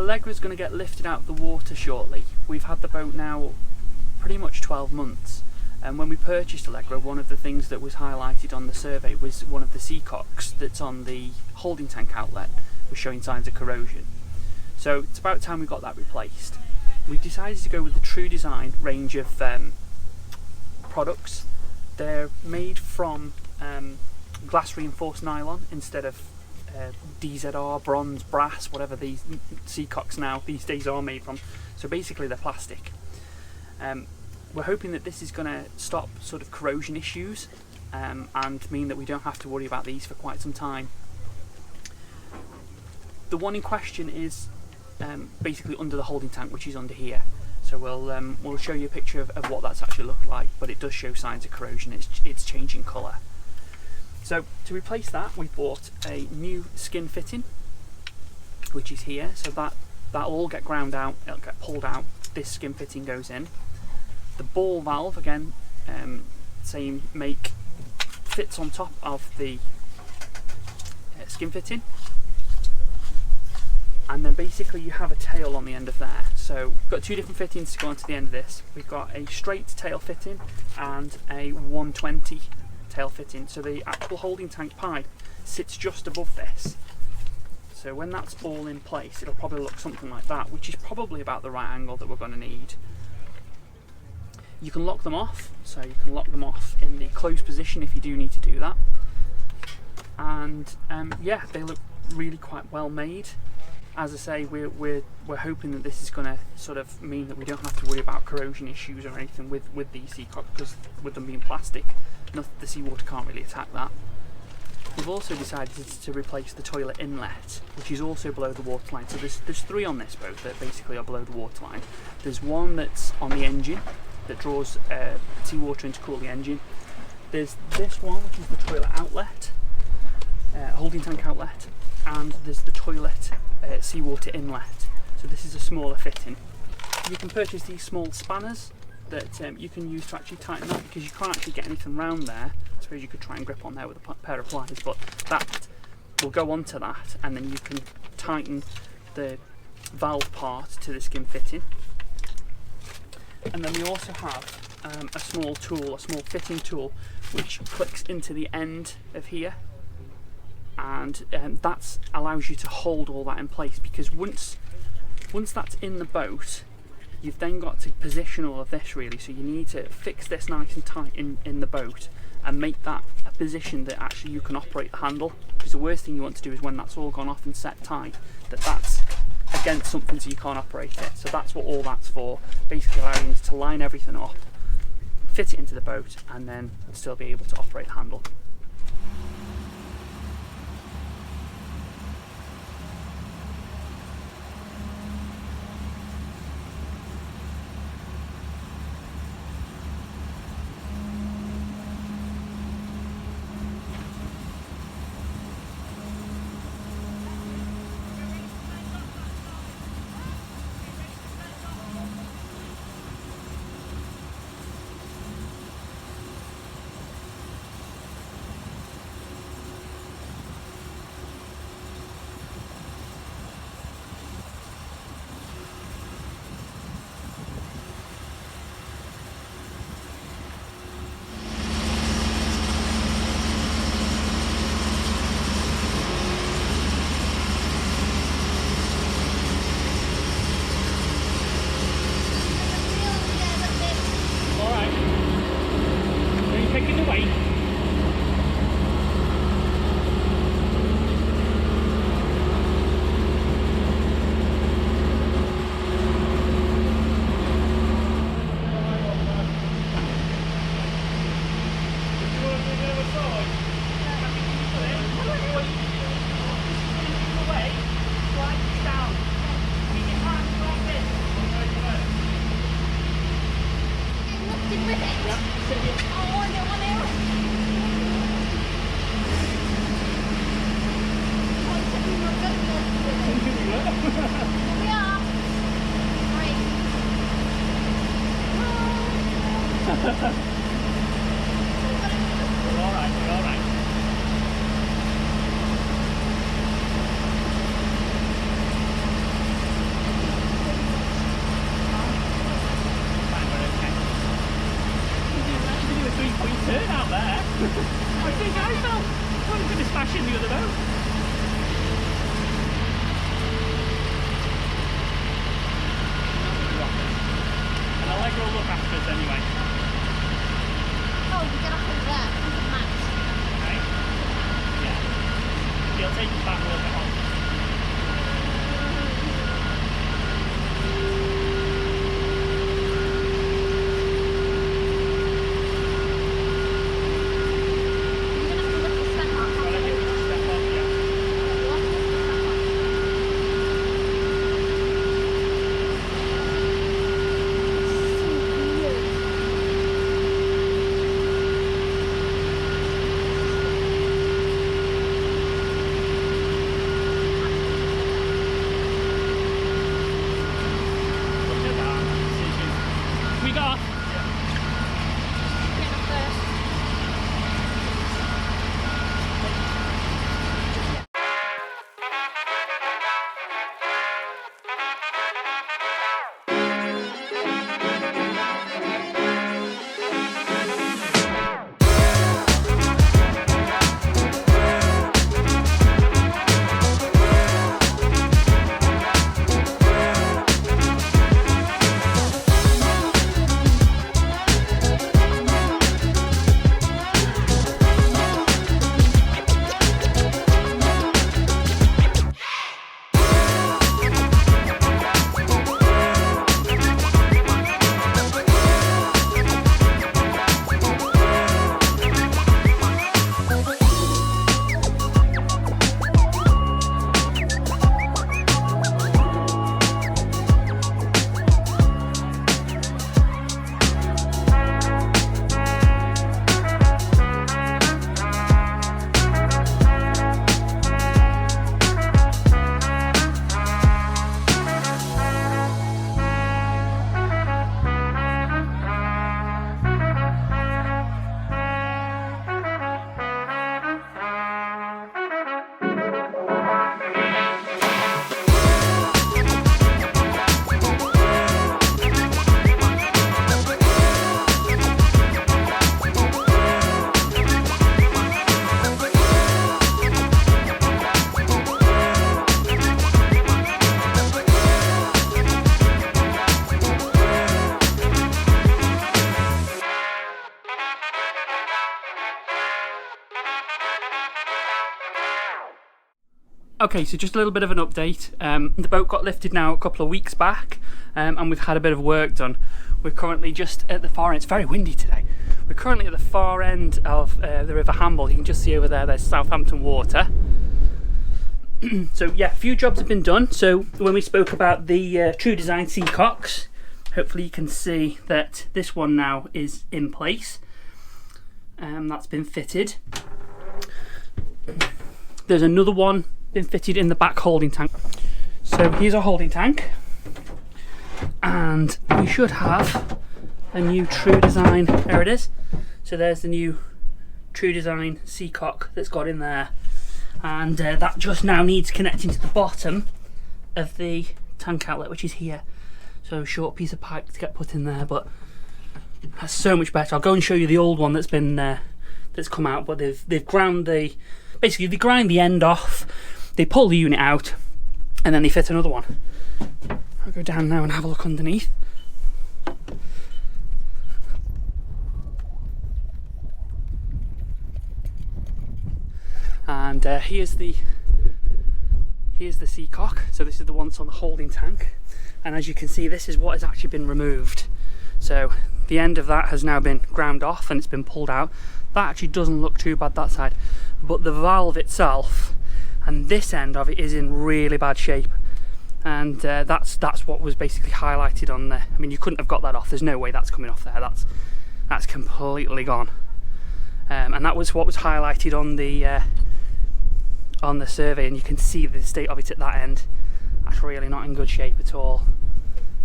Allegra's going to get lifted out of the water shortly. We've had the boat now pretty much 12 months, and when we purchased Allegra, one of the things that was highlighted on the survey was one of the Seacocks that's on the holding tank outlet was showing signs of corrosion. So it's about time we got that replaced. We've decided to go with the TruDesign range of products. They're made from glass reinforced nylon instead of DZR, bronze, brass, whatever these Seacocks now these days are made from. So basically they're plastic. We're hoping that this is going to stop sort of corrosion issues and mean that we don't have to worry about these for quite some time. The one in question is basically under the holding tank, which is under here. So we'll show you a picture of what that's actually looked like, but it does show signs of corrosion. It's changing colour. So to replace that, we bought a new skin fitting, which is here. So that'll all get ground out, it'll get pulled out. This skin fitting goes in. The ball valve, again, same make, fits on top of the skin fitting. And then basically you have a tail on the end of there. So we've got two different fittings to go onto the end of this. We've got a straight tail fitting and a 120 tail fitting. So the actual holding tank pipe sits just above this. So when that's all in place, it'll probably look something like that, which is probably about the right angle that we're going to need. You can lock them off, so you can lock them off in the closed position if you do need to do that. And yeah, they look really quite well made. As I say, we're hoping that this is going to sort of mean that we don't have to worry about corrosion issues or anything with these Seacock, because with them being plastic, the seawater can't really attack that. We've also decided to replace the toilet inlet, which is also below the waterline. So there's three on this boat that basically are below the waterline. There's one that's on the engine that draws seawater in to cool the engine. There's this one, which is the toilet outlet, holding tank outlet, and there's the toilet seawater inlet. So this is a smaller fitting. You can purchase these small spanners that you can use to actually tighten that, because you can't actually get anything round there. I suppose you could try and grip on there with a pair of pliers, but that will go onto that, and then you can tighten the valve part to the skin fitting. And then we also have a small tool, a small fitting tool, which clicks into the end of here, and that allows you to hold all that in place, because once that's in the boat, you've then got to position all of this really. So you need to fix this nice and tight in the boat and make that a position that actually you can operate the handle, because the worst thing you want to do is when that's all gone off and set tight, that's against something so you can't operate it. So that's what all that's for, basically allowing you to line everything up, fit it into the boat, and then still be able to operate the handle. crashing the other boat. And I'll let her look after us anyway. Oh, we get off over there. There's a mat. Okay. Yeah. He'll take us back a little bit on. Okay, so just a little bit of an update. The boat got lifted now a couple of weeks back, and we've had a bit of work done. We're currently just at the far end. It's very windy today. We're currently at the far end of the River Hamble. You can just see over there, there's Southampton Water. So yeah, a few jobs have been done. So when we spoke about the TruDesign Seacocks, hopefully you can see that this one now is in place. That's been fitted. There's another one been fitted in the back holding tank. So here's our holding tank, and we should have a new TruDesign. There it is. So there's the new TruDesign Seacock that's got in there, and that just now needs connecting to the bottom of the tank outlet, which is here. So a short piece of pipe to get put in there, but that's so much better. I'll go and show you the old one that's been that's come out, but they've ground the, basically they grind the end off, they pull the unit out, and then they fit another one. I'll go down now and have a look underneath. And here's the Seacock. So this is the one that's on the holding tank, and as you can see, this is what has actually been removed. So the end of that has now been ground off and it's been pulled out. That actually doesn't look too bad, that side, but the valve itself and this end of it is in really bad shape, and that's what was basically highlighted on there. I mean, you couldn't have got that off. There's no way that's coming off there. That's completely gone, and that was what was highlighted on the survey, and you can see the state of it at that end. That's really not in good shape at all.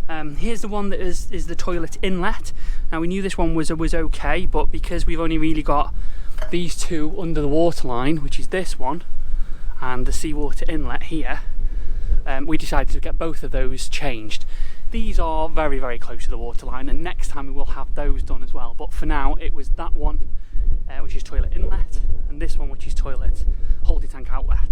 Here's the one that is the toilet inlet. Now, we knew this one was okay, but because we've only really got these two under the waterline, which is this one and the seawater inlet here, we decided to get both of those changed. These are very, very close to the waterline, and next time we will have those done as well. But for now, it was that one, which is toilet inlet, and this one, which is toilet holding tank outlet.